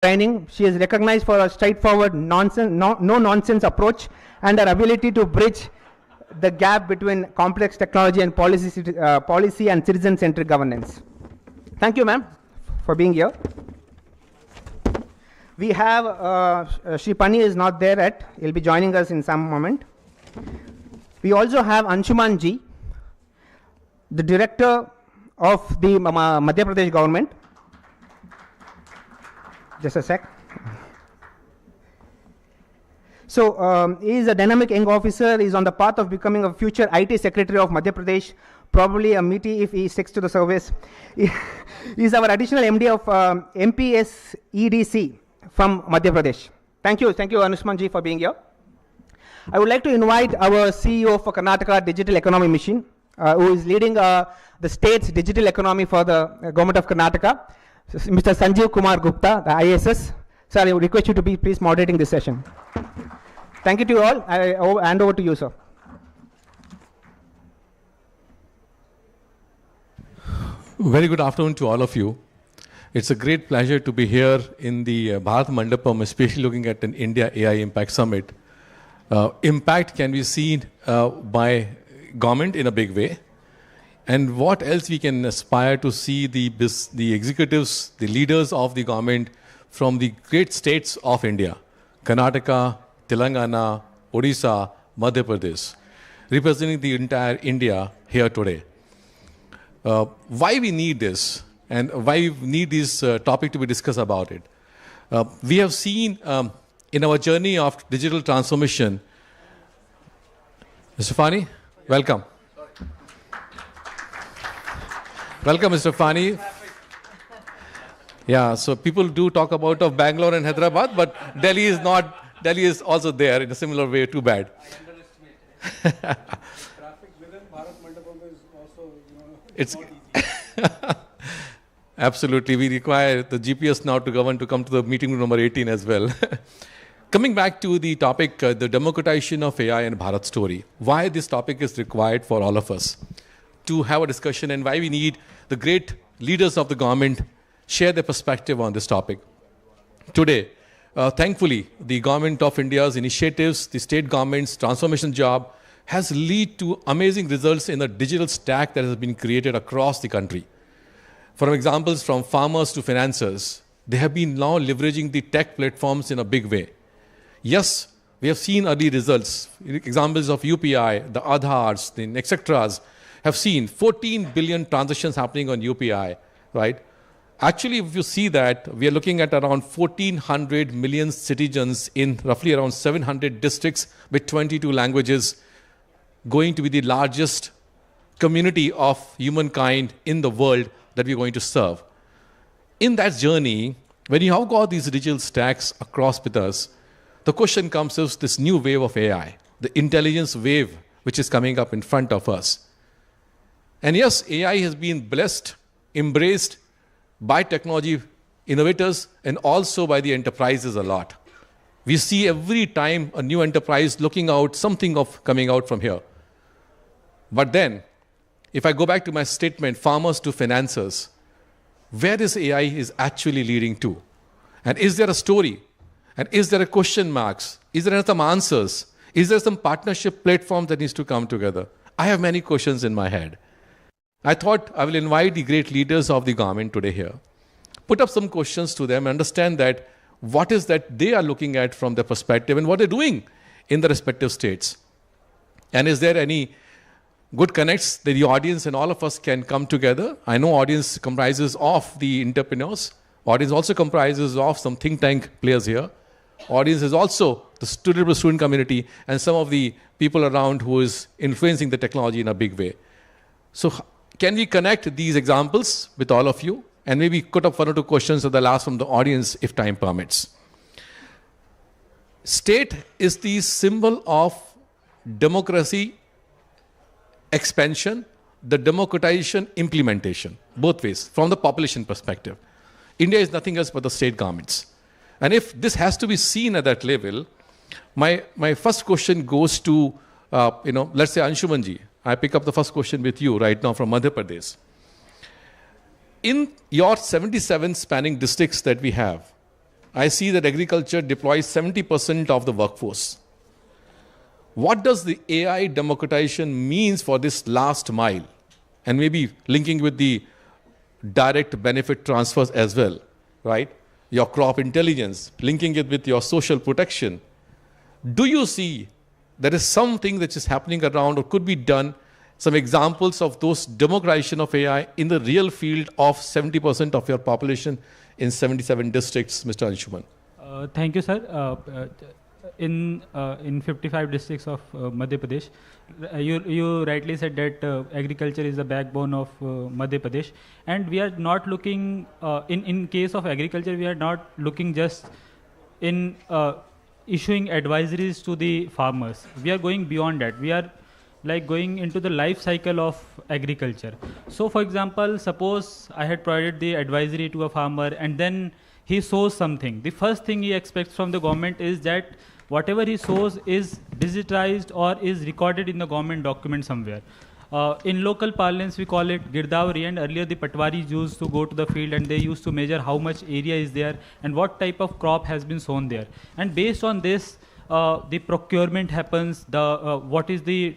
training. She is recognized for her straightforward, no-nonsense approach and her ability to bridge the gap between complex technology and policy and citizen-centric governance. Thank you, ma'am, for being here. We have, Shri Pani is not there yet. He'll be joining us in some moment. We also have Anshuman ji, the director of the Madhya Pradesh government. Just a sec. So he is a dynamic young officer. He is on the path of becoming a future IT secretary of Madhya Pradesh, probably a meaty if he sticks to the service. He is our additional MD of MPS EDC from Madhya Pradesh. Thank you, Anushman ji, for being here. I would like to invite our CEO for Karnataka Digital Economy Mission, who is leading the state's digital economy for the government of Karnataka, Mr. Sanjeev Kumar Gupta, the ISS. Sir, I would request you to be please moderating this session. Thank you to you all. I hand over to you, sir. Very good afternoon to all of you. It's a great pleasure to be here in the Bharat Mandapam, especially looking at an India AI Impact Summit. Impact can be seen by government in a big way. And what else we can aspire to see the executives, the leaders of the government from the great states of India, Karnataka, Telangana, Odisha, Madhya Pradesh, representing the entire India here today. Why we need this and why we need this topic to be discussed about it. We have seen in our journey of digital transformation. Mr. Fani, welcome. Welcome, Mr. Fani. Yeah, so people do talk about of Bangalore and Hyderabad, but Delhi is not. Delhi is also there in a similar way. Too bad. Traffic within Bharat Mandapam is also, it's absolutely. We require the GPS now to govern to come to the meeting room number 18 as well. Coming back to the topic, the democratization of AI and Bharat story. Why this topic is required for all of us to have a discussion and why we need the great leaders of the government share their perspective on this topic. Today, thankfully, the government of India's initiatives, the state government's transformation job has led to amazing results in the digital stack that has been created across the country. For examples, from farmers to financiers, they have been now leveraging the tech platforms in a big way. Yes, we have seen early results. Examples of UPI, the Aadhaars, the etc. have seen 14 billion transactions happening on UPI, right? Actually, if you see that, we are looking at around 1,400 million citizens in roughly around 700 districts with 22 languages, going to be the largest community of humankind in the world that we're going to serve. In that journey, when you have got these digital stacks across with us, the question comes is this new wave of AI, the intelligence wave, which is coming up in front of us. And yes, AI has been blessed, embraced by technology innovators and also by the enterprises a lot. We see every time a new enterprise looking out, something of coming out from here. But then, if I go back to my statement, farmers to financiers, where this AI is actually leading to? And is there a story? And is there a question marks? Is there some answers? Is there some partnership platform that needs to come together? I have many questions in my head. I thought I will invite the great leaders of the government today here, put up some questions to them, understand that what is that they are looking at from their perspective and what they're doing in the respective states. And is there any good connects that the audience and all of us can come together? I know audience comprises of the entrepreneurs. Audience also comprises of some think tank players here. Audience is also the student community and some of the people around who is influencing the technology in a big way. So can we connect these examples with all of you? And maybe put up one or two questions that I'll ask from the audience if time permits. State is the symbol of democracy expansion, the democratization implementation, both ways, from the population perspective. India is nothing else but the state governments. And if this has to be seen at that level, my first question goes to, let's say Anshuman ji. I pick up the first question with you right now from Madhya Pradesh. In your 77 spanning districts that we have, I see that agriculture deploys 70% of the workforce. What does the AI democratization means for this last mile? And maybe linking with the direct benefit transfers as well, right? Your crop intelligence, linking it with your social protection. Do you see there is something that is happening around or could be done, some examples of those democratization of AI in the real field of 70% of your population in 77 districts, Mr. Anshuman? Thank you, sir. In 55 districts of Madhya Pradesh, you rightly said that agriculture is the backbone of Madhya Pradesh, and we are not looking in case of agriculture, we are not looking just in issuing advisories to the farmers. We are going beyond that. We are like going into the life cycle of agriculture. So for example, suppose I had provided the advisory to a farmer and then he sows something. The first thing he expects from the government is that whatever he sows is digitized or is recorded in the government document somewhere. In local parlance, we call it Girdavari, and earlier the Patwaris used to go to the field and they used to measure how much area is there and what type of crop has been sown there. And based on this, the procurement happens, what is the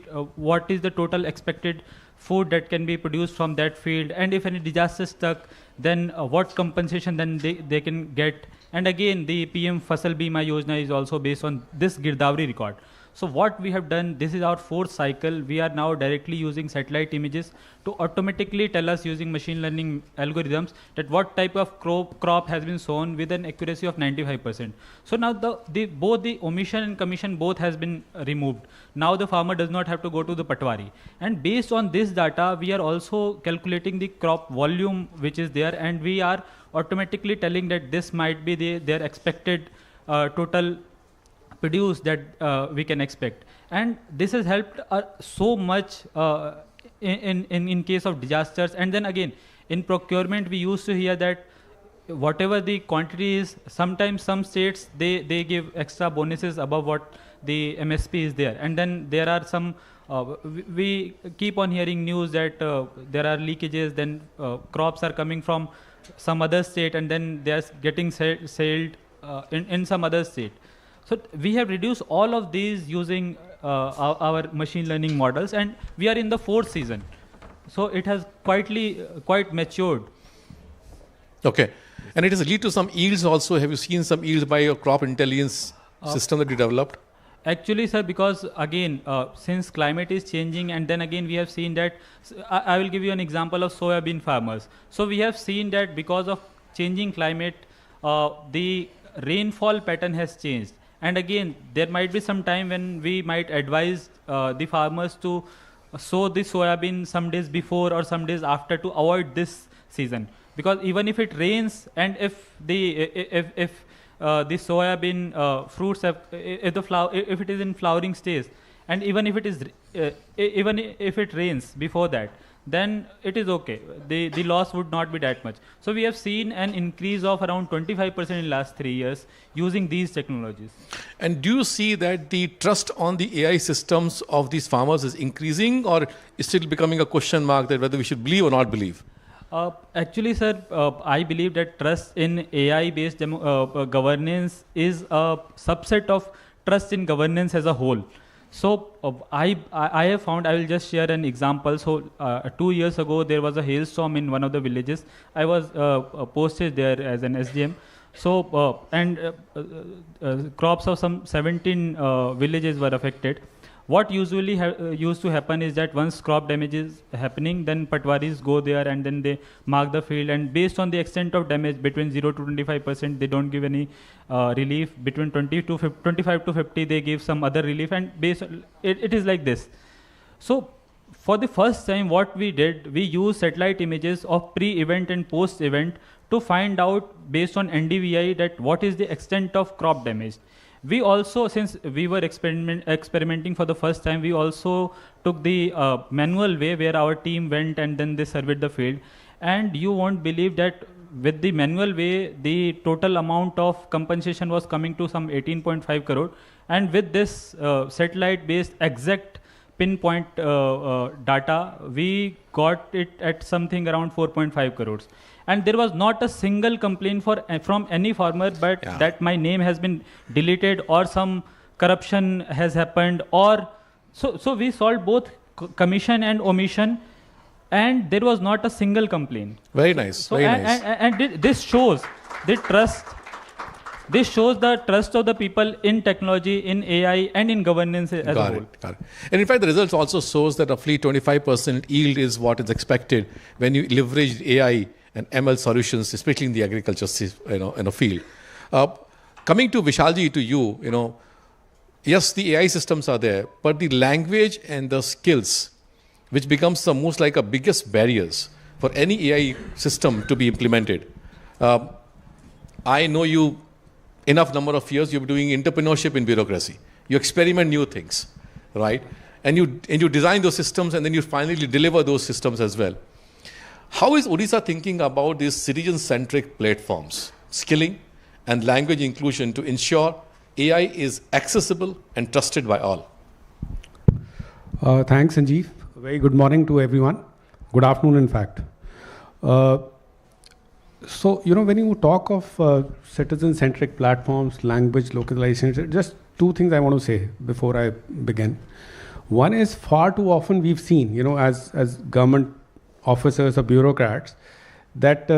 total expected food that can be produced from that field, and if any disaster struck, then what compensation then they can get. And again, the PM Fasal Bima Yojana is also based on this Girdavari record. So what we have done, this is our fourth cycle. We are now directly using satellite images to automatically tell us using machine learning algorithms that what type of crop has been sown with an accuracy of 95%. So now both the omission and commission both has been removed. Now the farmer does not have to go to the Patwari. And based on this data, we are also calculating the crop volume which is there, and we are automatically telling that this might be their expected total produce that we can expect. And this has helped so much in case of disasters. And then again, in procurement, we used to hear that whatever the quantity is, sometimes some states, they give extra bonuses above what the MSP is there. And then there are some, we keep on hearing news that there are leakages, then crops are coming from some other state and then they are getting sold in some other state. So we have reduced all of these using our machine learning models, and we are in the fourth season. So it has quite matured. Okay. And it has led to some yields also. Have you seen some yields by your crop intelligence system that you developed? Actually, sir, because again, since climate is changing, and then again we have seen that, I will give you an example of soybean farmers. So we have seen that because of changing climate, the rainfall pattern has changed. And again, there might be some time when we might advise the farmers to sow the soybean some days before or some days after to avoid this season. Because even if it rains and if the soybean fruits have, if it is in flowering stage, and even if it is even if it rains before that, then it is okay. The loss would not be that much. So we have seen an increase of around 25% in last 3 years using these technologies. And do you see that the trust on the AI systems of these farmers is increasing, or is still becoming a question mark that whether we should believe or not believe? Actually, sir, I believe that trust in AI-based governance is a subset of trust in governance as a whole. So I have found, I will just share an example. So 2 years ago, there was a hailstorm in one of the villages. I was posted there as an SDM. So, crops of some 17 villages were affected. What usually used to happen is that once crop damage is happening, then Patwaris go there and then they mark the field, and based on the extent of damage between 0 to 25%, they don't give any relief. Between 25 to 50, they give some other relief, and it is like this. So for the first time, what we did, we used satellite images of pre-event and post-event to find out based on NDVI that what is the extent of crop damage. We also, since we were experimenting for the first time, we also took the manual way where our team went and then they surveyed the field. And you won't believe that with the manual way, the total amount of compensation was coming to some 18.5 crore. And with this satellite-based exact pinpoint data, we got it at something around 4.5 crores. and there was not a single complaint from any farmer, but that my name has been deleted or some corruption has happened, or so we solved both commission and omission, and there was not a single complaint. Very nice. So very nice. And this shows the trust. This shows the trust of the people in technology, in AI, and in governance as a whole. Got it. And in fact, the results also shows that roughly 25% yield is what is expected when you leverage AI and ML solutions, especially in the agriculture field. Coming to Vishalji, to you, yes, the AI systems are there, but the language and the skills, which becomes the most like a biggest barriers for any AI system to be implemented. I know you enough number of years, you're doing entrepreneurship in bureaucracy. You experiment new things, right? And you design those systems, and then you finally deliver those systems as well. How is Odisha thinking about these citizen-centric platforms, skilling and language inclusion to ensure AI is accessible and trusted by all? Thanks, Sanjeev. Very good morning to everyone. Good afternoon, in fact. So, when you talk of citizen-centric platforms, language localization, just two things I want to say before I begin. One is, far too often we've seen, as government officers or bureaucrats, that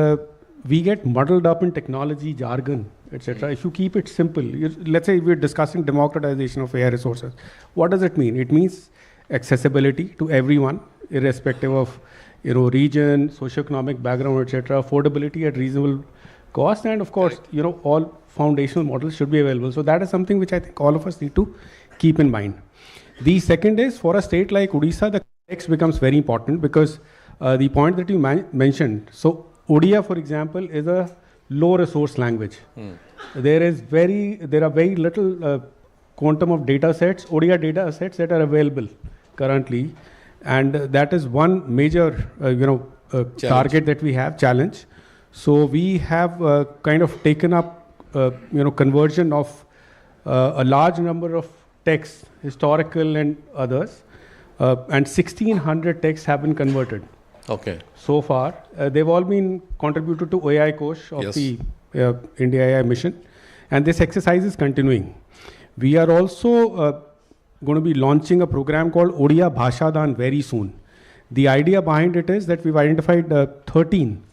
we get muddled up in technology, jargon, etc. If you keep it simple, let's say we're discussing democratization of AI resources. What does it mean? It means accessibility to everyone, irrespective of region, socioeconomic background, etc., affordability at reasonable cost, and of course, all foundational models should be available. So that is something which I think all of us need to keep in mind. The second is, for a state like Odisha, the context becomes very important, because the point that you mentioned, so Odia, for example, is a low resource language. There are very little quantum of data sets, Odia data sets, that are available currently. And that is one major, target that we have, challenge. So we have kind of taken up, conversion of a large number of texts, historical and others, and 1,600 texts have been converted. Okay. So far, they've all been contributed to AI Kosh of the India AI mission, and this exercise is continuing. We are also going to be launching a program called Odia Bhashadan very soon. The idea behind it is that we've identified 13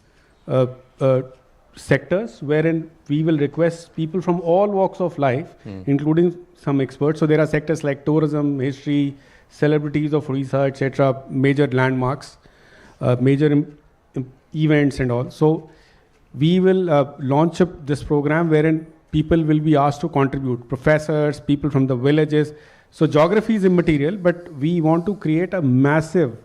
sectors wherein we will request people from all walks of life, including some experts. So there are sectors like tourism, history, celebrities of Odisha, etc., major landmarks, major events and all. So we will launch up this program wherein people will be asked to contribute, professors, people from the villages. So geography is immaterial, but we want to create a massive,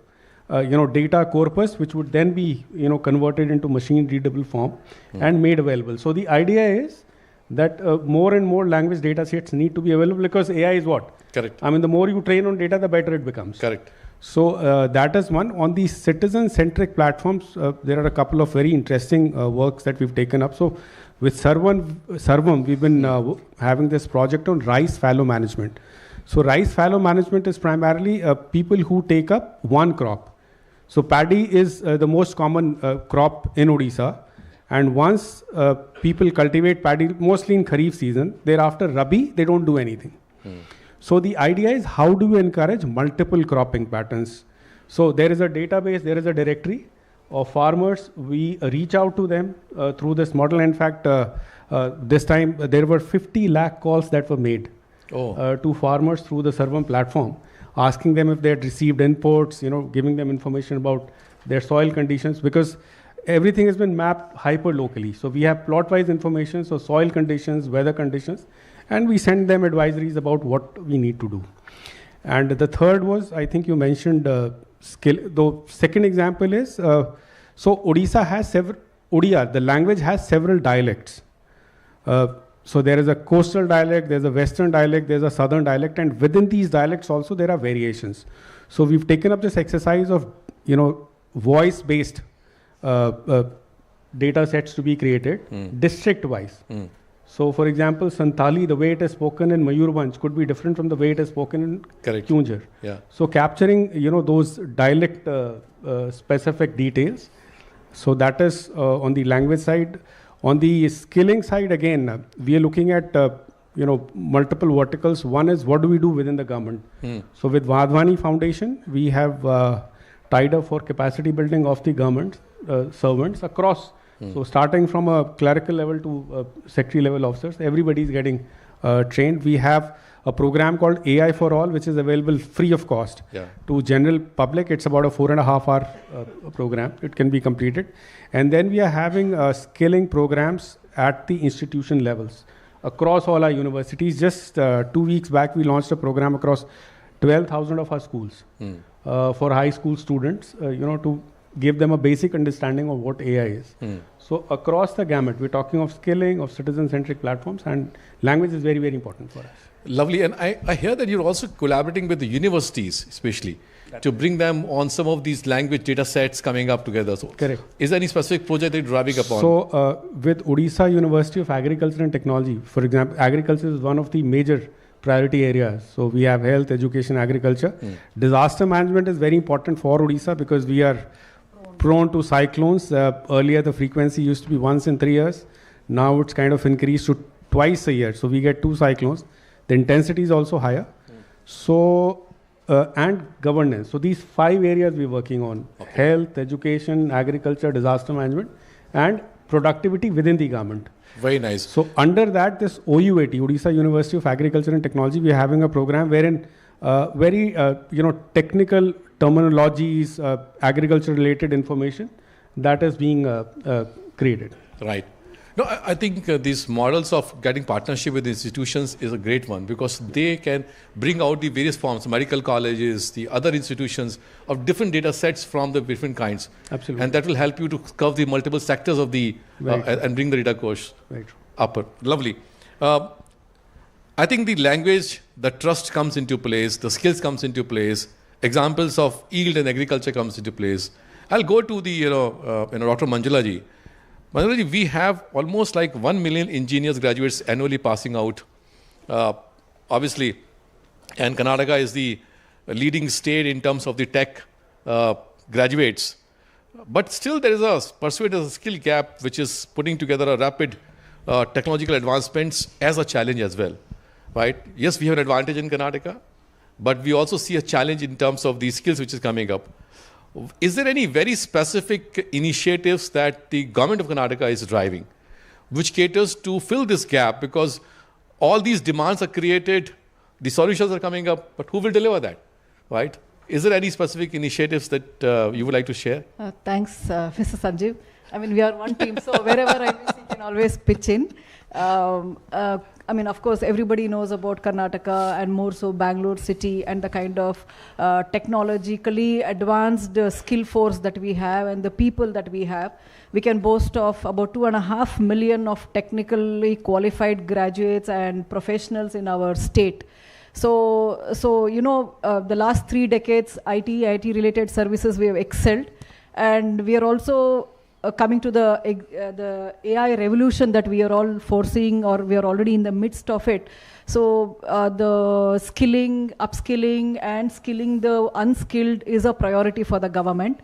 data corpus, which would then be, converted into machine-readable form and made available. So the idea is that more and more language data sets need to be available, because AI is what? Correct. I mean, the more you train on data, the better it becomes. Correct. So that is one. On the citizen-centric platforms, there are a couple of very interesting works that we've taken up. So with Sarvam, we've been having this project on rice fallow management. So rice fallow management is primarily people who take up one crop. So paddy is the most common crop in Odisha. And once people cultivate paddy, mostly in Kharif season, thereafter Rabi, they don't do anything. So the idea is, how do you encourage multiple cropping patterns? So there is a database, there is a directory of farmers. We reach out to them through this model. In fact, this time there were 50 lakh calls that were made to farmers through the Sarvam platform, asking them if they had received inputs, giving them information about their soil conditions, because everything has been mapped hyper locally. So we have plot-wise information, so soil conditions, weather conditions, and we send them advisories about what we need to do. And the third was, I think you mentioned skill. The second example is, so Odisha has Odia, the language has several dialects. So there is a coastal dialect, there's a western dialect, there's a southern dialect, and within these dialects also there are variations. So we've taken up this exercise of, voice-based data sets to be created, district-wise. So, for example, Santali, the way it is spoken in Mayurbhanj could be different from the way it is spoken in Kyunjhar. So capturing, those dialect specific details. So that is on the language side. On the skilling side, again, we are looking at multiple verticals. One is what do we do within the government. So with Vadhwani Foundation, we have tied up for capacity building of the government servants across. So starting from a clerical level to secretary level officers, everybody is getting trained. We have a program called AI for All, which is available free of cost to general public. It's about a 4.5 hour program. It can be completed. And then we are having skilling programs at the institution levels across all our universities. Just 2 weeks back, we launched a program across 12,000 of our schools for high school students, to give them a basic understanding of what AI is. So across the gamut, we're talking of skilling, of citizen-centric platforms, and language is very, very important for us. Lovely. And I hear that you're also collaborating with the universities, especially, to bring them on some of these language data sets coming up together. So correct. Is there any specific project that you're driving upon? So with Odisha University of Agriculture and Technology, for example, agriculture is one of the major priority areas. So we have health, education, agriculture. Disaster management is very important for Odisha because we are prone to cyclones. Earlier, the frequency used to be once in 3 years. Now it's kind of increased to twice a year. So we get 2 cyclones. The intensity is also higher. So, and governance. So these 5 areas we're working on: health, education, agriculture, disaster management, and productivity within the government. Very nice. So under that, this OUAT, Odisha University of Agriculture and Technology, we are having a program wherein very technical terminologies, agriculture related information that is being created. Right. No, I think these models of getting partnership with institutions is a great one because they can bring out the various forms, medical colleges, the other institutions of different data sets from the different kinds. Absolutely. And that will help you to cover the multiple sectors of the, and bring the data course upper. Lovely. I think the language, the trust comes into place, the skills comes into place, examples of yield and agriculture comes into place. I'll go to the, Dr. Manjula ji. Manjula ji, we have almost like 1 million engineers graduates annually passing out. Obviously, and Karnataka is the leading state in terms of the tech graduates. But still there is a skill gap which is putting together a rapid technological advancements as a challenge as well. Right? Yes, we have an advantage in Karnataka, but we also see a challenge in terms of the skills which is coming up. Is there any very specific initiatives that the government of Karnataka is driving, which caters to fill this gap? Because all these demands are created, the solutions are coming up, but who will deliver that, right? Is there any specific initiatives that you would like to share? Thanks, Mr. Sanjeev. I mean, we are one team, so wherever I miss, you can always pitch in. I mean, of course, everybody knows about Karnataka and more so Bangalore city and the kind of technologically advanced skill force that we have and the people that we have. We can boast of about 2.5 million of technically qualified graduates and professionals in our state. So the last 3 decades, IT-related services, we have excelled. And we are also coming to the AI revolution that we are all foreseeing, or we are already in the midst of it. So the skilling, upskilling and skilling the unskilled is a priority for the government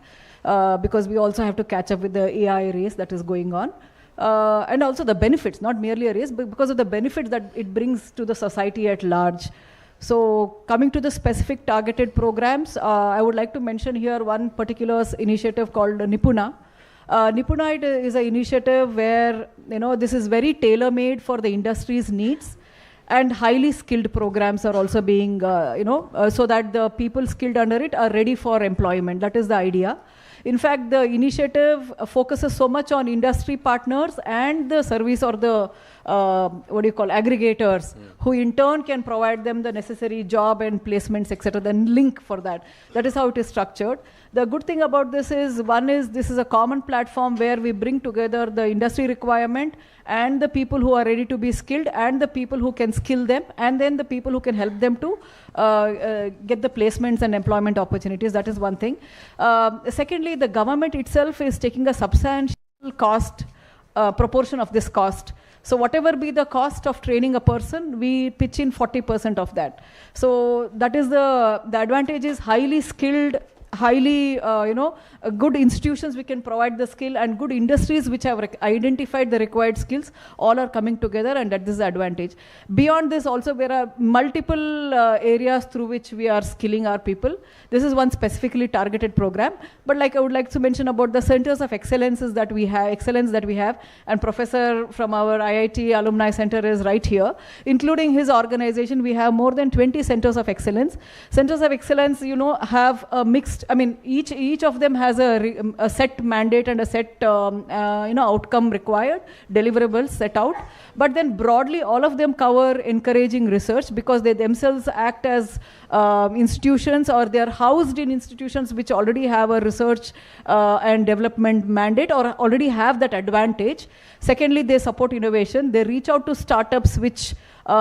because we also have to catch up with the AI race that is going on. And also the benefits, not merely a race, but because of the benefits that it brings to the society at large. So coming to the specific targeted programs, I would like to mention here one particular initiative called Nipuna. Nipuna is an initiative where, this is very tailor-made for the industry's needs, and highly skilled programs are also being, so that the people skilled under it are ready for employment. That is the idea. In fact, the initiative focuses so much on industry partners and the service or the, aggregators, who in turn can provide them the necessary job and placements, etc., then link for that. That is how it is structured. The good thing about this is, one is this is a common platform where we bring together the industry requirement and the people who are ready to be skilled and the people who can skill them, and then the people who can help them to get the placements and employment opportunities. That is one thing. Secondly, the government itself is taking a substantial cost, proportion of this cost. So whatever be the cost of training a person, we pitch in 40% of that. So that is the advantage is highly skilled, highly, good institutions we can provide the skill, and good industries which have identified the required skills, all are coming together, and that is the advantage. Beyond this also, there are multiple areas through which we are skilling our people. This is one specifically targeted program, but like I would like to mention about the centers of excellence that we have, and Professor from our IIT Alumni Center is right here. Including his organization, we have more than 20 centers of excellence. Centers of excellence, have a mixed, each of them has a set mandate and a set, outcome required, deliverables set out. But then broadly, all of them cover encouraging research, because they themselves act as institutions, or they are housed in institutions which already have a research and development mandate, or already have that advantage. Secondly, they support innovation. They reach out to startups which which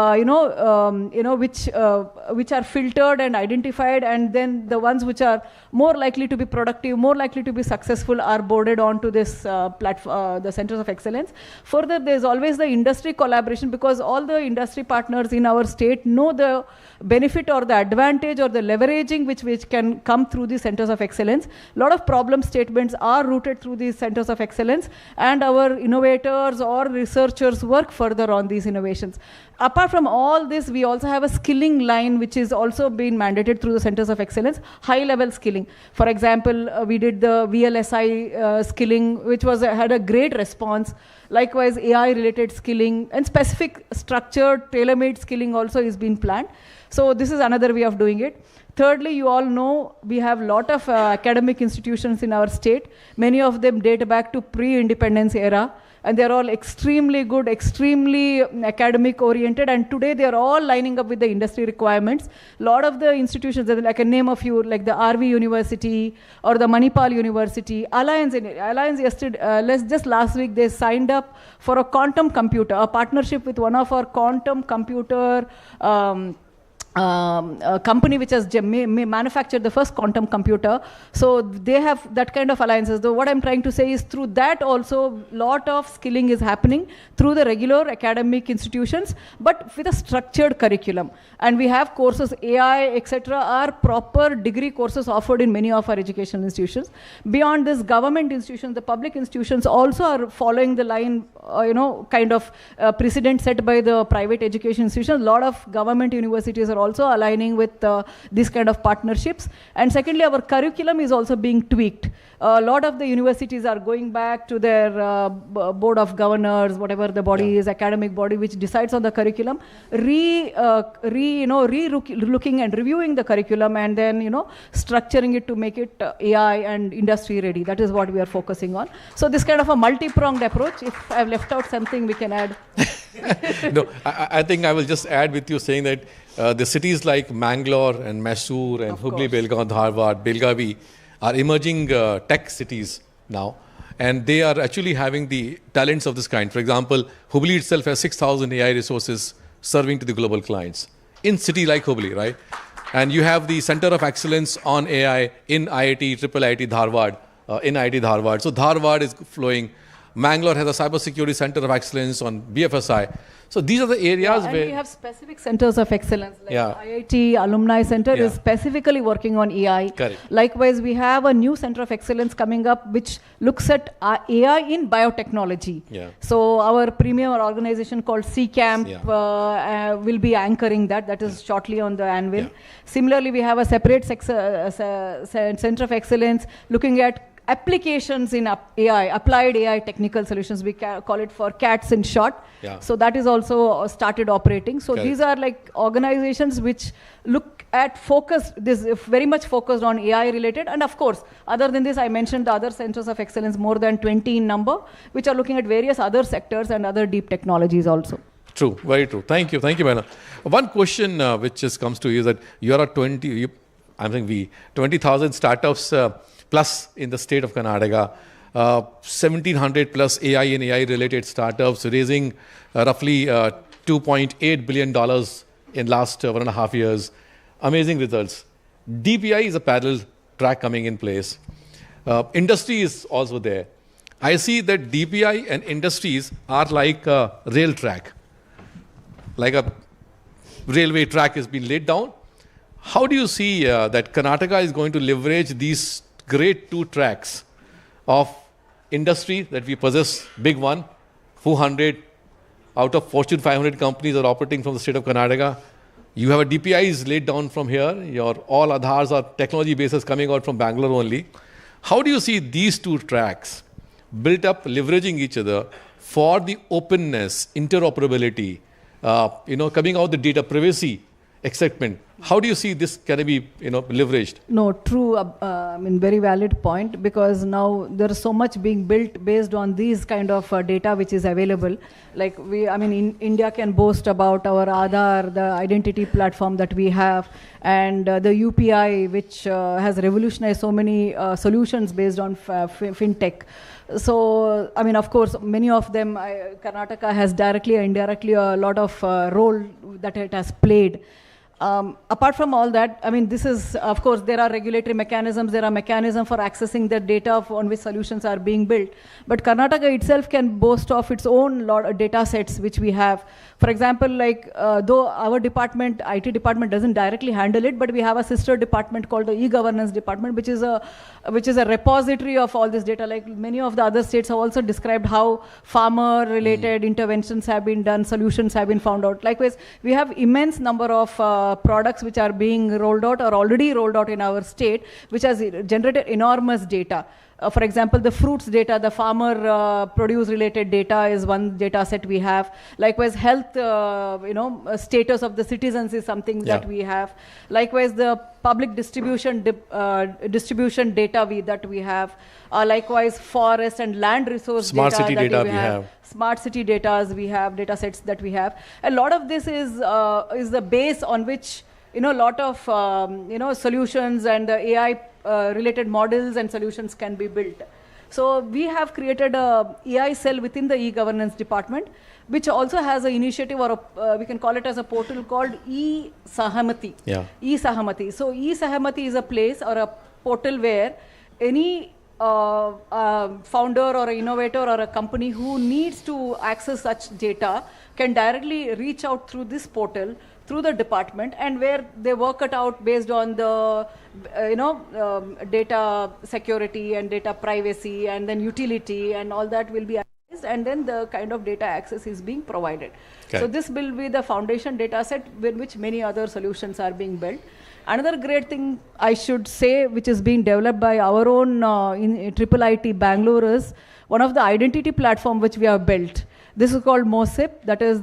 are filtered and identified, and then the ones which are more likely to be productive, more likely to be successful, are boarded onto this platform, the centers of excellence. Further, there is always the industry collaboration, because all the industry partners in our state know the benefit or the advantage or the leveraging which can come through the centers of excellence. A lot of problem statements are rooted through these centers of excellence, and our innovators or researchers work further on these innovations. Apart from all this, we also have a skilling line which is also being mandated through the centers of excellence, high-level skilling. For example, we did the VLSI skilling, which had a great response. Likewise, AI-related skilling and specific structured, tailor-made skilling also is being planned. So this is another way of doing it. Thirdly, you all know we have a lot of academic institutions in our state. Many of them date back to pre-independence era. And they're all extremely good, extremely academic oriented, and today they're all lining up with the industry requirements. A lot of the institutions, like I name a few, like the RV University or the Manipal University, Alliance yesterday, just last week, they signed up for a quantum computer, a partnership with one of our quantum computer a company which has manufactured the first quantum computer. So they have that kind of alliances. Though what I'm trying to say is, through that also, lot of skilling is happening through the regular academic institutions, but with a structured curriculum. And we have courses, AI, etc., are proper degree courses offered in many of our educational institutions. Beyond this, government institutions, the public institutions also are following the line, precedent set by the private education institutions. A lot of government universities are also aligning with this kind of partnerships. And secondly, our curriculum is also being tweaked. A lot of the universities are going back to their board of governors, whatever the body is, academic body, which decides on the curriculum, looking and reviewing the curriculum, and then structuring it to make it AI and industry ready. That is what we are focusing on. So this kind of a multi-pronged approach. If I've left out something, we can add. No, I think I will just add with you saying that the cities like Mangalore and Mysore and Hubli, Belgaum, Dharwad, Belgavi are emerging tech cities now, and they are actually having the talents of this kind. For example, Hubli itself has 6,000 AI resources serving to the global clients in city like Hubli, right? And you have the Center of Excellence on AI in IIT Dharwad, in IIT Dharwad. So Dharwad is flowing. Mangalore has a cybersecurity center of excellence on BFSI. So these are the areas where... we have specific centers of excellence. Like IIT Alumni Center is specifically working on AI. Correct. Likewise, we have a new center of excellence coming up which looks at AI in biotechnology. Yeah. So our premier organization called CCamp will be anchoring that. That is shortly on the anvil. Yeah. Similarly, we have a separate center of excellence looking at applications in AI, applied AI technical solutions. We call it for CATS in short. Yeah. So that is also started operating. So Correct. These are like organizations which look at this very much focused on AI related. And of course, other than this, I mentioned the other centers of excellence, more than 20 in number, which are looking at various other sectors and other deep technologies also. True, very true. Thank you, Bharat. One question which just comes to you is that you are 20,000 startups plus in the state of Karnataka, 1,700 plus AI and AI related startups raising roughly $2.8 billion in last 1.5 years. Amazing results. DPI is a parallel track coming in place. Industry is also there. I see that DPI and industries are like a rail track. Like a railway track has been laid down. How do you see that Karnataka is going to leverage these great two tracks of industry that we possess? Big one, 400 out of Fortune 500 companies are operating from the state of Karnataka. You have a DPIs laid down from here. Your all Aadhars are technology bases coming out from Bangalore only. How do you see these two tracks built up, leveraging each other for the openness, interoperability, coming out the data privacy acceptance? How do you see this can be, leveraged? No, true. I mean, very valid point, because now there is so much being built based on these kind of data which is available. Like in India can boast about our Aadhaar, the identity platform that we have, and the UPI, which has revolutionized so many solutions based on fintech. So, of course, many of them, Karnataka has directly or indirectly a lot of role that it has played. Apart from all that, this is, of course, there are regulatory mechanisms, there are mechanisms for accessing the data on which solutions are being built. But Karnataka itself can boast of its own lot of data sets which we have. For example, though our department, IT department, doesn't directly handle it, but we have a sister department called the e-governance department, which is a repository of all this data. Like many of the other states have also described how farmer-related interventions have been done, solutions have been found out. Likewise, we have immense number of products which are being rolled out or already rolled out in our state, which has generated enormous data. For example, the fruits data, the farmer produce related data is one data set we have. Likewise, health, status of the citizens is something that we have. Likewise, the public distribution data that we have. Likewise, forest and land resource smart data city that data we have. Smart city data we have, data sets that we have. A lot of this is the base on which a lot of solutions and the AI related models and solutions can be built. So we have created a AI cell within the e-governance department, which also has an initiative, or we can call it as a portal called e-Sahamati. E-Sahamati. So e-Sahamati is a place or a portal where any founder or an innovator or a company who needs to access such data can directly reach out through this portal, through the department, and where they work it out based on the data security and data privacy and then utility and all that will be analyzed, and then the kind of data access is being provided. Okay. So this will be the foundation data set with which many other solutions are being built. Another great thing I should say, which is being developed by our own in IIIT Bangalore, is one of the identity platform which we have built. This is called MOSIP. That is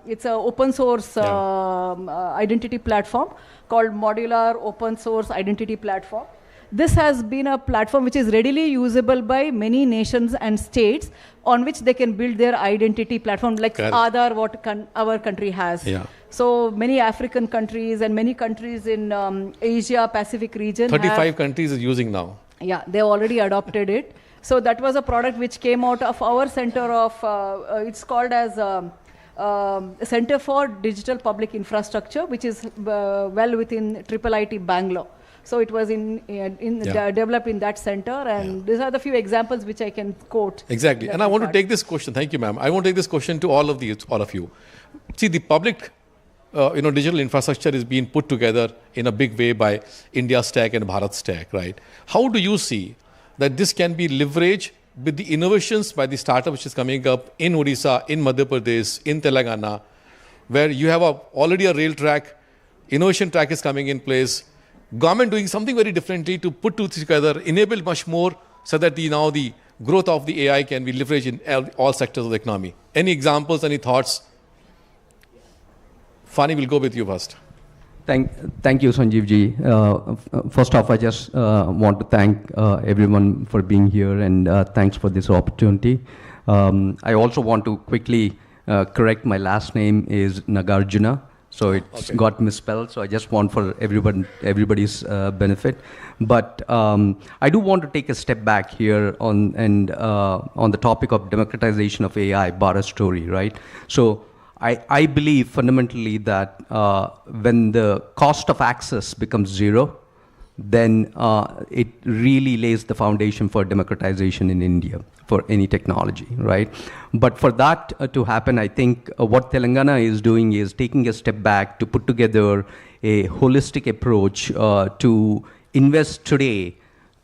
it's an open source identity platform called Modular Open Source Identity Platform. This has been a platform which is readily usable by many nations and states on which they can build their identity platform, like Aadhaar, what our country has. So many African countries and many countries in Asia Pacific region 35 countries is using now. Yeah, they already adopted it. So that was a product which came out of our center of, it's called as Center for Digital Public Infrastructure, which is well within IIIT Bangalore. So it was developed in that center, and these are the few examples which I can quote. Exactly, and I want to take this question. Thank you, ma'am. I want to take this question to all of you. See, the public, digital infrastructure is being put together in a big way by India Stack and Bharat Stack, right? How do you see that this can be leveraged with the innovations by the startup which is coming up in Odisha, in Madhya Pradesh, in Telangana, where you have already a rail track, innovation track is coming in place, government doing something very differently to put two together, enable much more so that the growth of the AI can be leveraged in all sectors of the economy. Any examples, any thoughts? Fani, we'll go with you first. Thank you, Sanjeev ji. First off, I just want to thank everyone for being here, and thanks for this opportunity. I also want to quickly correct my last name is Nagarjuna, so it's got misspelled. So I just want for everybody's benefit. But I do want to take a step back here on the topic of democratization of AI, Bharat story, right? So I believe fundamentally that when the cost of access becomes zero, then it really lays the foundation for democratization in India for any technology, right? But for that to happen, I think what Telangana is doing is taking a step back to put together a holistic approach to invest today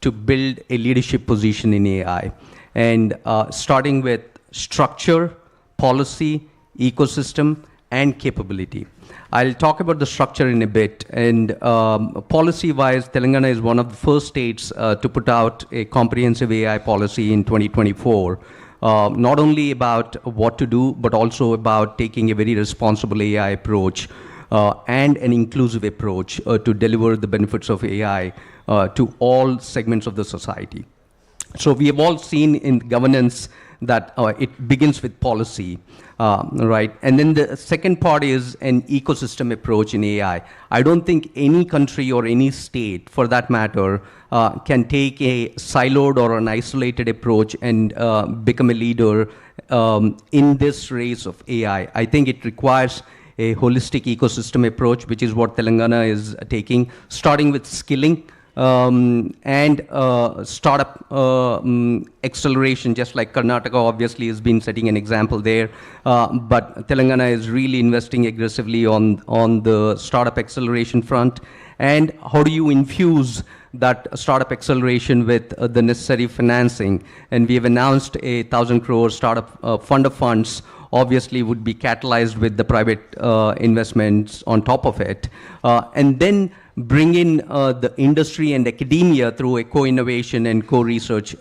to build a leadership position in AI. And starting with structure, policy, ecosystem, and capability. I'll talk about the structure in a bit. And policy-wise, Telangana is one of the first states to put out a comprehensive AI policy in 2024. Not only about what to do, but also about taking a very responsible AI approach and an inclusive approach to deliver the benefits of AI to all segments of the society. So we have all seen in governance that it begins with policy, right? And then the second part is an ecosystem approach in AI. I don't think any country or any state, for that matter, can take a siloed or an isolated approach and become a leader in this race of AI. I think it requires a holistic ecosystem approach, which is what Telangana is taking, starting with skilling, and startup acceleration, just like Karnataka obviously has been setting an example there. But Telangana is really investing aggressively on the startup acceleration front. And how do you infuse that startup acceleration with the necessary financing? And we have announced a 1,000 crore startup fund of funds, obviously would be catalyzed with the private investments on top of it. And then bring in the industry and academia through a co-innovation and co-research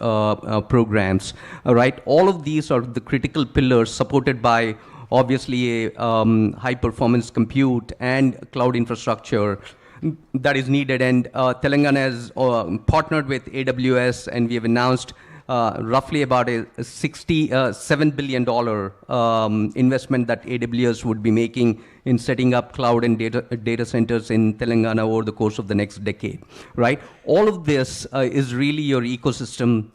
programs, right? All of these are the critical pillars supported by obviously a high-performance compute and cloud infrastructure that is needed. And Telangana has partnered with AWS, and we have announced roughly about a $67 billion investment that AWS would be making in setting up cloud and data centers in Telangana over the course of the next decade, right? All of this is really your ecosystem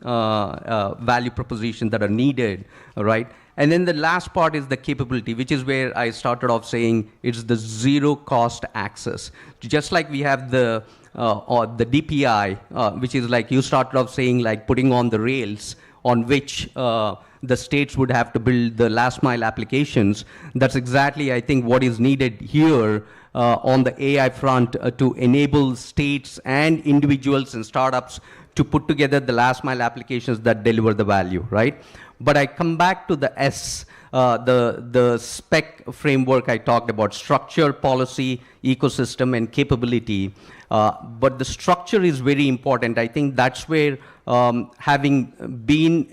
value proposition that are needed, right? And then the last part is the capability, which is where I started off saying it's the zero cost access. Just like we have the DPI, which is like you started off saying, like putting on the rails on which the states would have to build the last mile applications. That's exactly, I think, what is needed here on the AI front to enable states and individuals and startups to put together the last mile applications that deliver the value, right? But I come back to the S, the spec framework I talked about: structure, policy, ecosystem, and capability. But the structure is very important. I think that's where, having been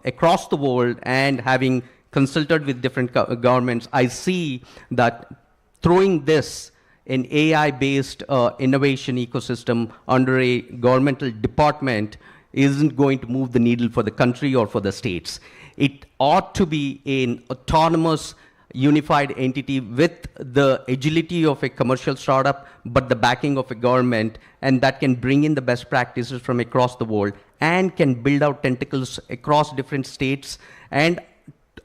across the world and having consulted with different governments, I see that throwing this an AI-based innovation ecosystem under a governmental department isn't going to move the needle for the country or for the states. It ought to be an autonomous, unified entity with the agility of a commercial startup, but the backing of a government, and that can bring in the best practices from across the world and can build out tentacles across different states and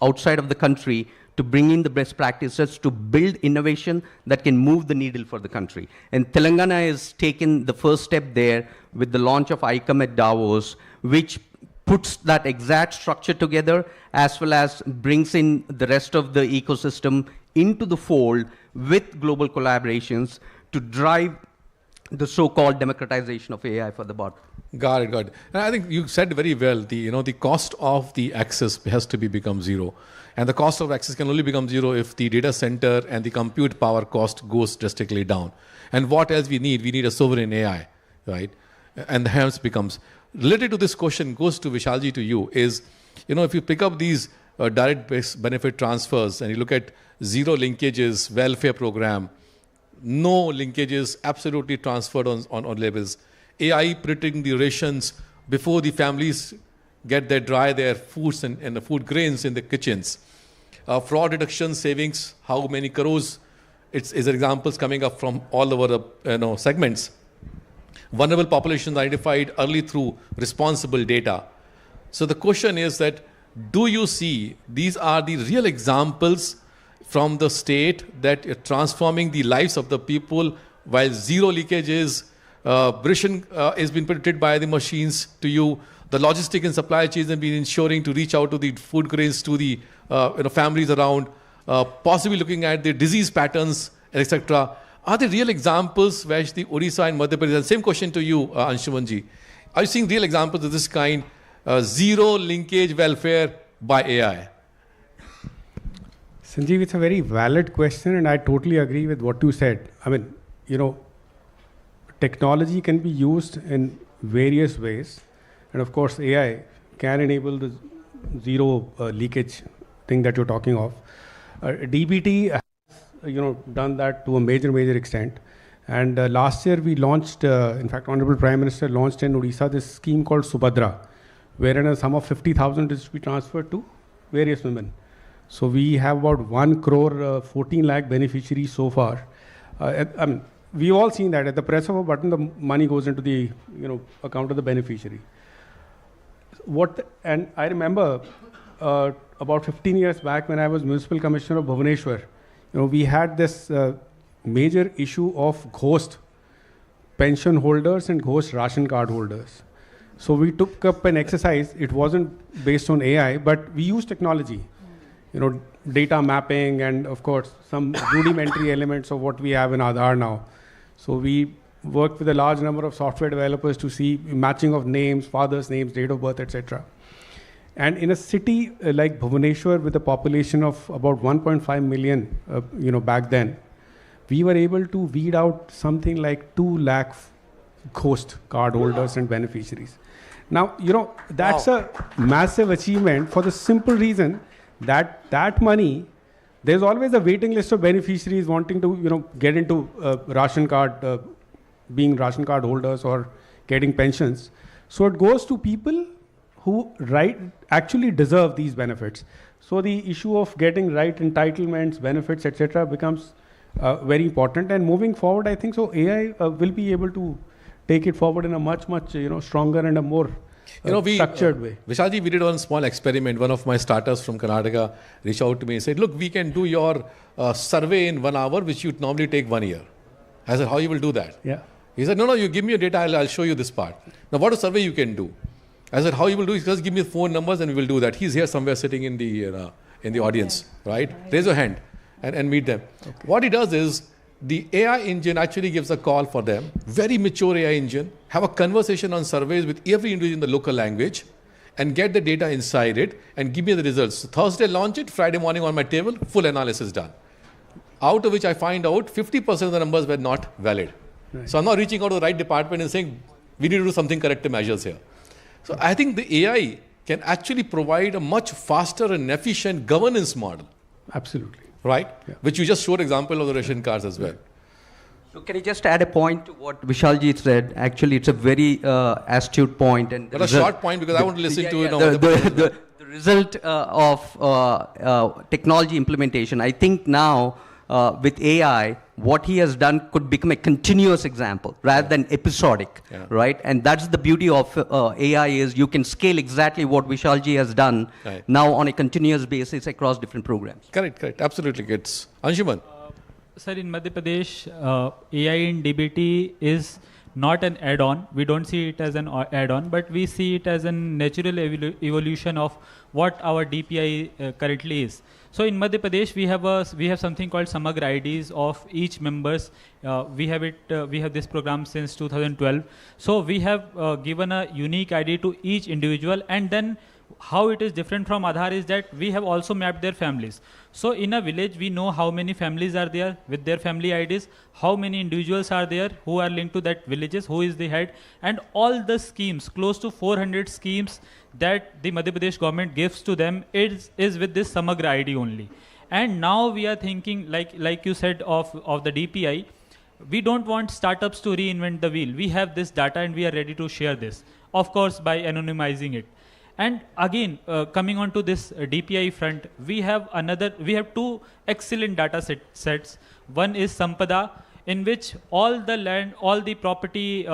outside of the country to bring in the best practices to build innovation that can move the needle for the country. And Telangana has taken the first step there with the launch of ICOM at Davos, which puts that exact structure together, as well as brings in the rest of the ecosystem into the fold with global collaborations to drive the so-called democratization of AI for the bottom. Got it. And I think you said very well, the cost of the access has to become zero. And the cost of access can only become zero if the data center and the compute power cost goes drastically down. And what else we need? We need a sovereign AI, right? And hence becomes, related to this question, goes to Vishalji, to you, is, if you pick up these direct benefit transfers and you look at zero linkages, welfare program, no linkages, absolutely transferred on levels, AI predicting the rations before the families get their foods and the food grains in the kitchens. Fraud reduction savings, how many crores? It's examples coming up from all over the segments. Vulnerable populations identified early through responsible data. So the question is that, do you see these are the real examples from the state that are transforming the lives of the people, while zero leakage is ration is being predicted by the machines to you. The logistic and supply chains have been ensuring to reach out to the food grains to the families around, possibly looking at the disease patterns, etc. Are there real examples where the Odisha and Madhya Pradesh, and same question to you, Anshumanji, are you seeing real examples of this kind, zero linkage welfare by AI? Sanjeev, it's a very valid question, and I totally agree with what you said. I mean, technology can be used in various ways, and of course, AI can enable the zero leakage thing that you're talking of. DBT has, done that to a major extent. And last year we launched, in fact, Honorable Prime Minister launched in Odisha this scheme called Subhadra, wherein a sum of 50,000 is to be transferred to various women. So we have about 1 crore, 14 lakh beneficiaries so far. We've all seen that at the press of a button, the money goes into the account of the beneficiary. And I remember about 15 years back when I was Municipal Commissioner of Bhubaneswar, we had this major issue of ghost pension holders and ghost ration card holders. So we took up an exercise. It wasn't based on AI, but we used technology, data mapping, and of course some rudimentary elements of what we have in Aadhaar now. So we worked with a large number of software developers to see matching of names, fathers' names, date of birth, etc. And in a city like Bhubaneswar, with a population of about 1.5 million, back then, we were able to weed out something like 2 lakh ghost card holders and beneficiaries. Now, that's a massive achievement for the simple reason that that money, there's always a waiting list of beneficiaries wanting to, get into ration card, being ration card holders or getting pensions. So it goes to people who actually deserve these benefits. So the issue of getting right entitlements, benefits, etc. becomes very important. And moving forward, I think so AI will be able to take it forward in a much stronger and a more structured way. Vishalji, we did one small experiment. One of my startups from Karnataka reached out to me and said, look, we can do your survey in 1 hour, which you'd normally take 1 year. I said, how you will do that? Yeah. He said, no, you give me your data, I'll show you this part. Now, what a survey you can do? I said, how you will do it? Just give me the phone numbers and we will do that. He's here somewhere sitting in the audience, right? Raise your hand and meet them. Okay. What he does is, the AI engine actually gives a call for them, very mature AI engine, have a conversation on surveys with every individual in the local language and get the data inside it and give me the results. So Thursday launch it, Friday morning on my table, full analysis done. Out of which I find out 50% of the numbers were not valid. Right. So I'm now reaching out to the right department and saying, we need to do something corrective measures here. So I think the AI can actually provide a much faster and efficient governance model. Absolutely. Right? Yeah. Which you just showed example of the ration cards as well. So can I just add a point to what Vishalji said? Actually, it's a very astute point. And but a short point because I want to listen to the result of technology implementation. I think now with AI, what he has done could become a continuous example rather than episodic, right? And that's the beauty of AI is you can scale exactly what Vishalji has done now on a continuous basis across different programs. Correct. Absolutely. It's Anshuman. Sir, in Madhya Pradesh, AI in DBT is not an add-on. We don't see it as an add-on, but we see it as a natural evolution of what our DPI currently is. So in Madhya Pradesh, we have something called Samagra IDs of each members. We have this program since 2012. So we have given a unique ID to each individual, and then how it is different from Aadhaar is that we have also mapped their families. So in a village, we know how many families are there with their family IDs, how many individuals are there who are linked to that villages, who is the head, and all the schemes, close to 400 schemes that the Madhya Pradesh government gives to them is with this Samagra ID only. And now we are thinking, like you said, of the DPI, we don't want startups to reinvent the wheel. We have this data and we are ready to share this, of course, by anonymizing it. And again, coming on to this DPI front, we have two excellent data sets. One is Sampada, in which all the land, all the property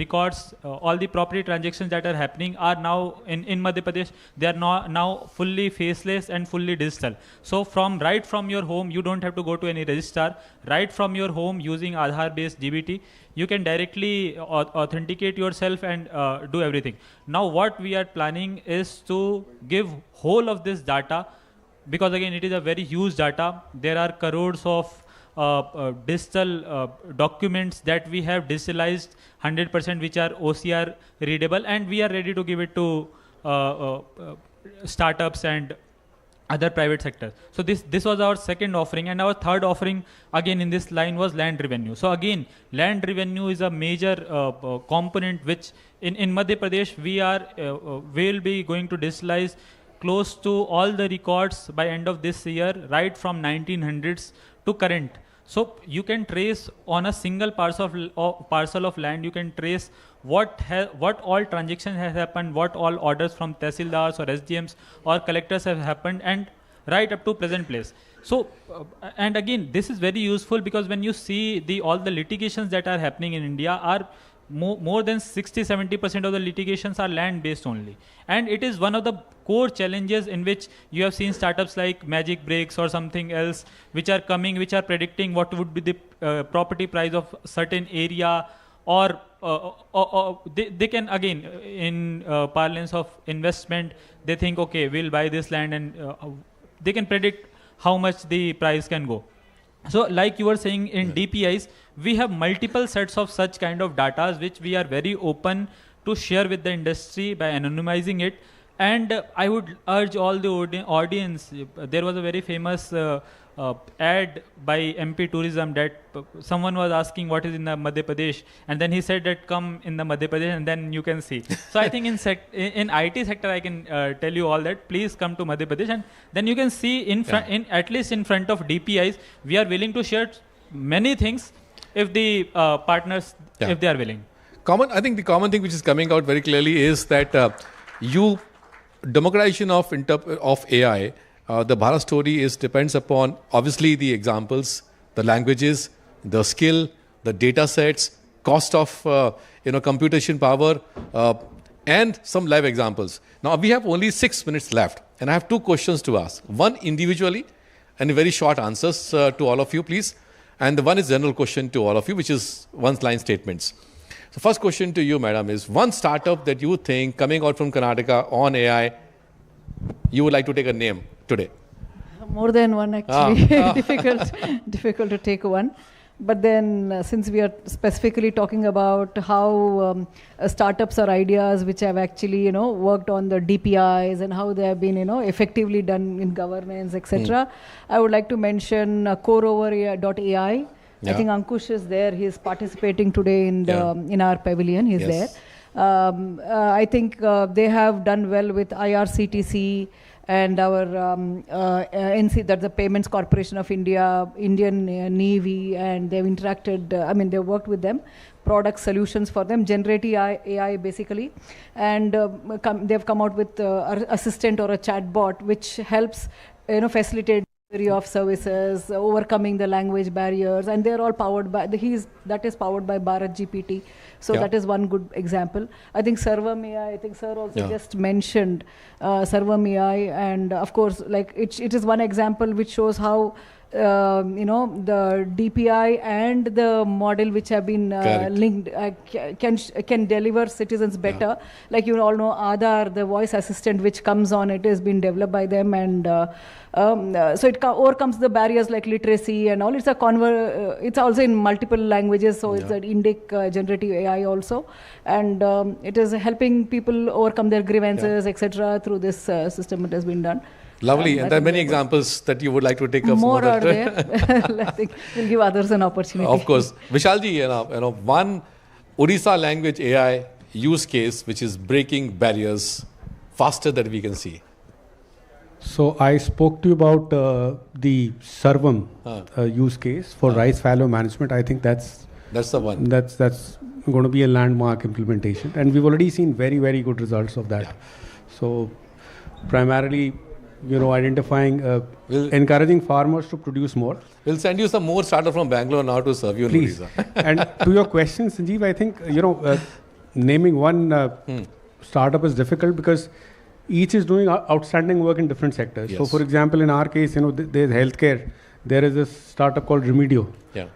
records, all the property transactions that are happening are now in Madhya Pradesh. They are now fully faceless and fully digital. So right from your home, you don't have to go to any registrar. Right from your home, using Aadhaar-based GBT, you can directly authenticate yourself and do everything. Now what we are planning is to give whole of this data, because again it is a very huge data. There are crores of digital documents that we have digitalized 100%, which are OCR readable, and we are ready to give it to startups and other private sectors. So this was our second offering, and our third offering again in this line was land revenue. So again, land revenue is a major component which in Madhya Pradesh we will be going to digitalize close to all the records by end of this year, right from 1900s to current. So you can trace on a single parcel of land, you can trace what all transactions have happened, what all orders from tehsildars or SDMs or collectors have happened, and right up to present place. So and again, this is very useful because when you see all the litigations that are happening in India are more than 60-70% of the litigations are land based only, and it is one of the core challenges in which you have seen startups like Magic Bricks or something else which are coming, which are predicting what would be the property price of certain area, or they can again in parlance of investment, they think okay, we'll buy this land, and they can predict how much the price can go. So like you were saying, in DPIs, we have multiple sets of such kind of data which we are very open to share with the industry by anonymizing it. And I would urge all the audience, there was a very famous ad by MP Tourism that someone was asking what is in the Madhya Pradesh, and then he said that come in the Madhya Pradesh and then you can see. So I think in IT sector I can tell you all that, please come to Madhya Pradesh, and then you can see at least in front of DPIs, we are willing to share many things if the partners, if they are willing. I think the common thing which is coming out very clearly is that democratization of AI, the Bharat story depends upon obviously the examples, the languages, the skill, the data sets, cost of computation power, and some live examples. Now we have only 6 minutes left, and I have 2 questions to ask. One individually, and very short answers to all of you, please. And the one is general question to all of you, which is one-line statements. So first question to you, madam, is one startup that you think coming out from Karnataka on AI, you would like to take a name today? More than one, actually. Difficult to take one. But then since we are specifically talking about how startups or ideas which have actually, worked on the DPIs and how they have been, effectively done in governance, etc. I would like to mention CoreOver.ai. I think Ankush is there. He is participating today in our pavilion. He's there. I think they have done well with IRCTC and our NC, that's the Payments Corporation of India, Indian Navy, and they've interacted, they've worked with them, product solutions for them, generative AI basically, and they've come out with an assistant or a chatbot which helps, facilitate of services, overcoming the language barriers, and they're all powered by that is powered by Bharat GPT. So that is one good example. I think Sarvam AI, I think sir also just mentioned Sarvam AI, and of course, like it is one example which shows how the DPI and the model which have been linked can deliver citizens better. Like you all know, Aadhaar, the voice assistant which comes on, it has been developed by them, and so it overcomes the barriers like literacy and all. It's it's also in multiple languages, so it's an Indic generative AI also, and it is helping people overcome their grievances, etc. through this system. It has been done. Lovely, and there are many examples that you would like to take up. More are there. I think we'll give others an opportunity. Of course, Vishalji, one Odisha language AI use case which is breaking barriers faster than we can see. So I spoke to you about the Sarvam use case for rice fallow management. I think that's the one. That's going to be a landmark implementation, and we've already seen very, very good results of that. So primarily, identifying, encouraging farmers to produce more. We'll send you some more startup from Bangalore now to serve you. Please. And to your question, Sanjeev, I think, naming one startup is difficult because each is doing outstanding work in different sectors. Yes. So, for example, in our case, there's healthcare. There is a startup called Remedio. Yeah.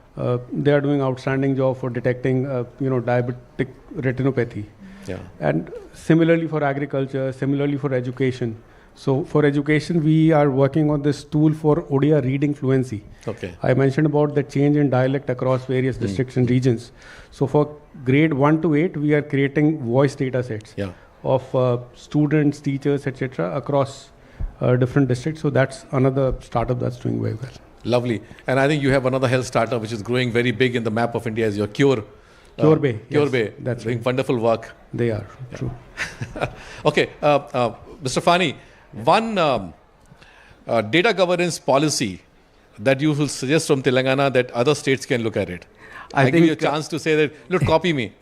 They are doing outstanding job for detecting, diabetic retinopathy. Yeah. And similarly for agriculture, similarly for education. So for education, we are working on this tool for Odia reading fluency. Okay. I mentioned about the change in dialect across various districts and regions. So for grade 1 to 8, we are creating voice data sets of students, teachers, etc. across different districts. So that's another startup that's doing very well. Lovely. And I think you have another health startup which is growing very big in the map of India as your Cure. Cure Bay. Cure Yes, Bay. that's doing right. wonderful work. They are, true. Okay. Mr. Fani, one data governance policy that you will suggest from Telangana that other states can look at it. I give you a chance to say that, look, copy me.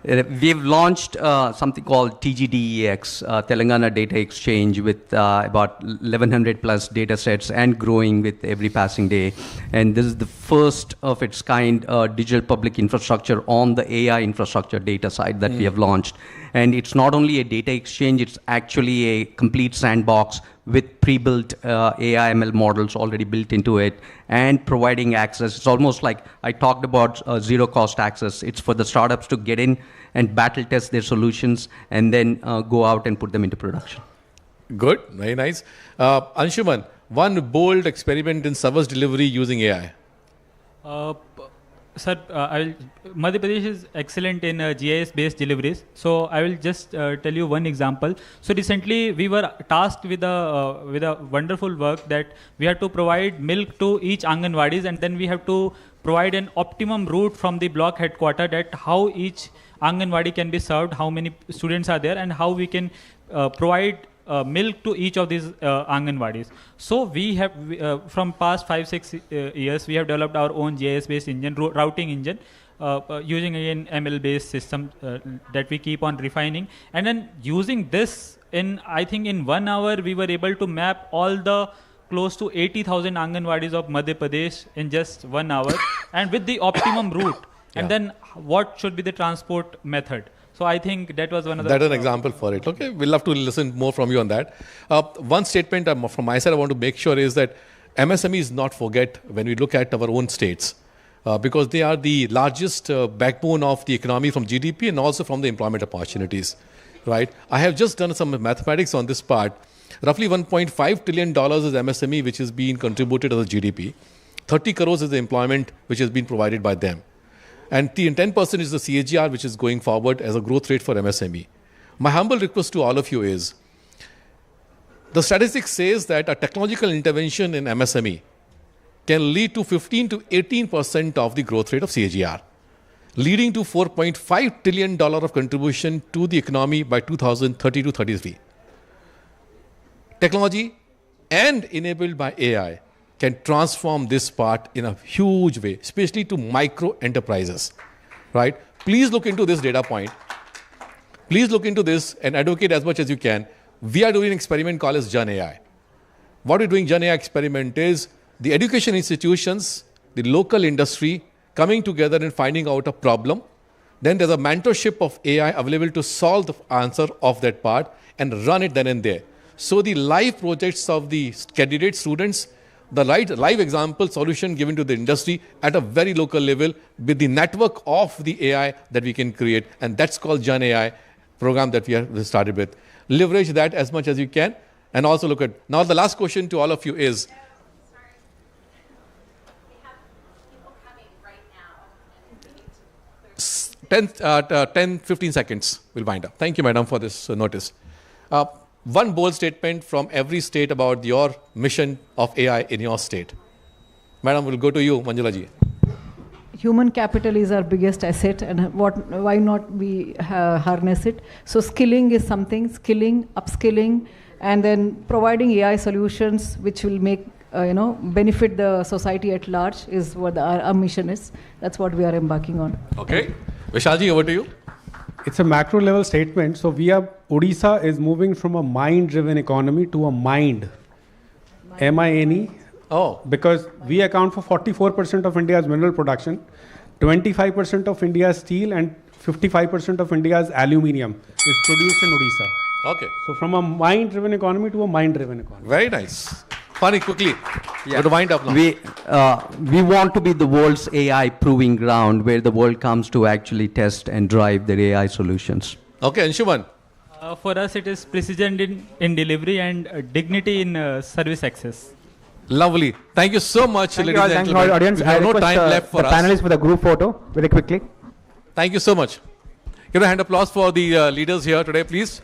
We've launched something called TGDEX, Telangana Data Exchange, with about 1,100 plus data sets and growing with every passing day. And this is the first of its kind digital public infrastructure on the AI infrastructure data side that we have launched. And it's not only a data exchange, it's actually a complete sandbox with pre-built AI ML models already built into it and providing access. It's almost like I talked about zero cost access. It's for the startups to get in and battle test their solutions and then go out and put them into production. Good, very nice. Anshuman, one bold experiment in service delivery using AI. Sir, Madhya Pradesh is excellent in GIS-based deliveries. So I will just tell you one example. So recently we were tasked with a wonderful work that we had to provide milk to each Anganwadis, and then we have to provide an optimum route from the block headquarters that how each Anganwadi can be served, how many students are there, and how we can provide milk to each of these Anganwadis. So we have, from past 5-6 years, we have developed our own GIS-based engine, routing engine, using an ML-based system that we keep on refining. And then using this, I think in 1 hour, we were able to map all the close to 80,000 Anganwadis of Madhya Pradesh in just 1 hour, and with the optimum route. And then what should be the transport method. So I think that was one of the... That's an example for it. Okay, we'll love to listen more from you on that. One statement from my side I want to make sure is that MSMEs not forget when we look at our own states, because they are the largest backbone of the economy from GDP and also from the employment opportunities, right? I have just done some mathematics on this part. Roughly $1.5 trillion is MSME which is being contributed as a GDP. 30 crores is the employment which has been provided by them. And 10% is the CAGR which is going forward as a growth rate for MSME. My humble request to all of you is, the statistics says that a technological intervention in MSME can lead to 15 to 18% of the growth rate of CAGR, leading to $4.5 trillion of contribution to the economy by 2030 to 33. Technology and enabled by AI can transform this part in a huge way, especially to micro enterprises, right? Please look into this data point. Please look into this and advocate as much as you can. We are doing an experiment called as Jan AI. What we're doing Jan AI experiment is the education institutions, the local industry coming together and finding out a problem. Then there's a mentorship of AI available to solve the answer of that part and run it then and there. So the live projects of the candidate students, the live example solution given to the industry at a very local level with the network of the AI that we can create. And that's called Jan AI program that we have started with. Leverage that as much as you can and also look at. Now the last question to all of you is. We have 10-15 seconds. We'll wind up. Thank you, madam, for this notice. One bold statement from every state about your mission of AI in your state. Madam, we'll go to you, Manjula ji. Human capital is our biggest asset, and why not we harness it? So skilling is something, upskilling, and then providing AI solutions which will make, benefit the society at large is what our mission is. That's what we are embarking on. Okay. Vishal ji, over to you. It's a macro level statement. So Odisha is moving from a mind-driven economy to a mind, M-I-N-E, Oh, because we account for 44% of India's mineral production, 25% of India's steel, and 55% of India's aluminium is produced in Odisha. okay. So from a mind-driven economy to a mind-driven economy. Very nice. Funny, quickly. We have to wind up now. We want to be the world's AI proving ground where the world comes to actually test and drive their AI solutions. Okay, Anshuman. For us, it is precision in delivery and dignity in service access. Lovely. Thank you so much, Thank you ladies all. and Thank you all, gentlemen. audience. We have I no request, time left for the us. panelists for the group photo very quickly. Thank you so much. Give a hand applause for the leaders here today, please.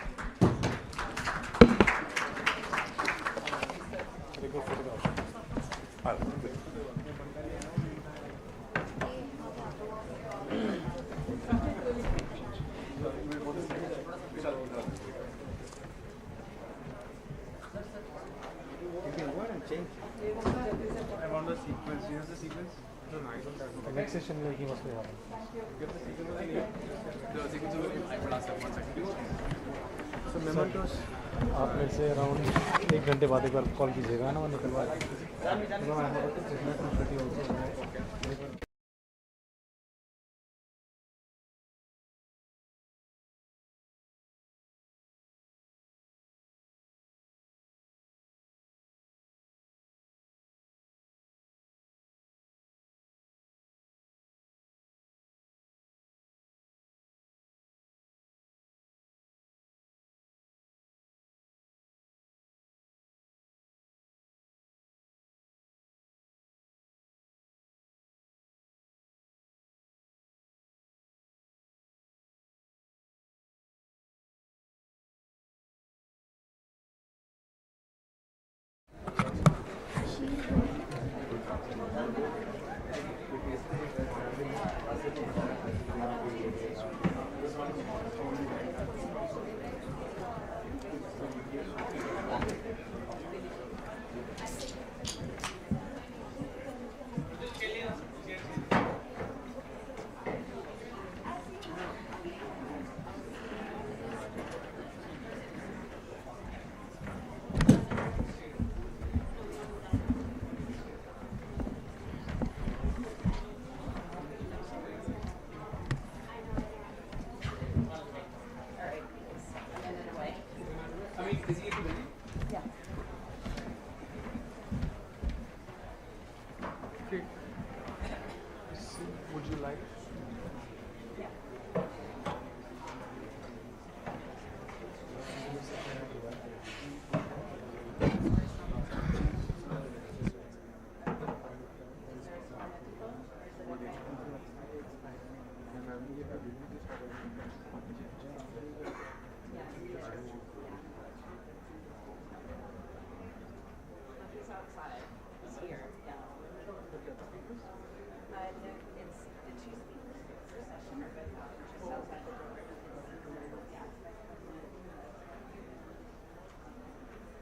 आप मेरे से around 1 घंटे बाद एक बार call कीजिएगा ना, मैं निकलवा Thank you.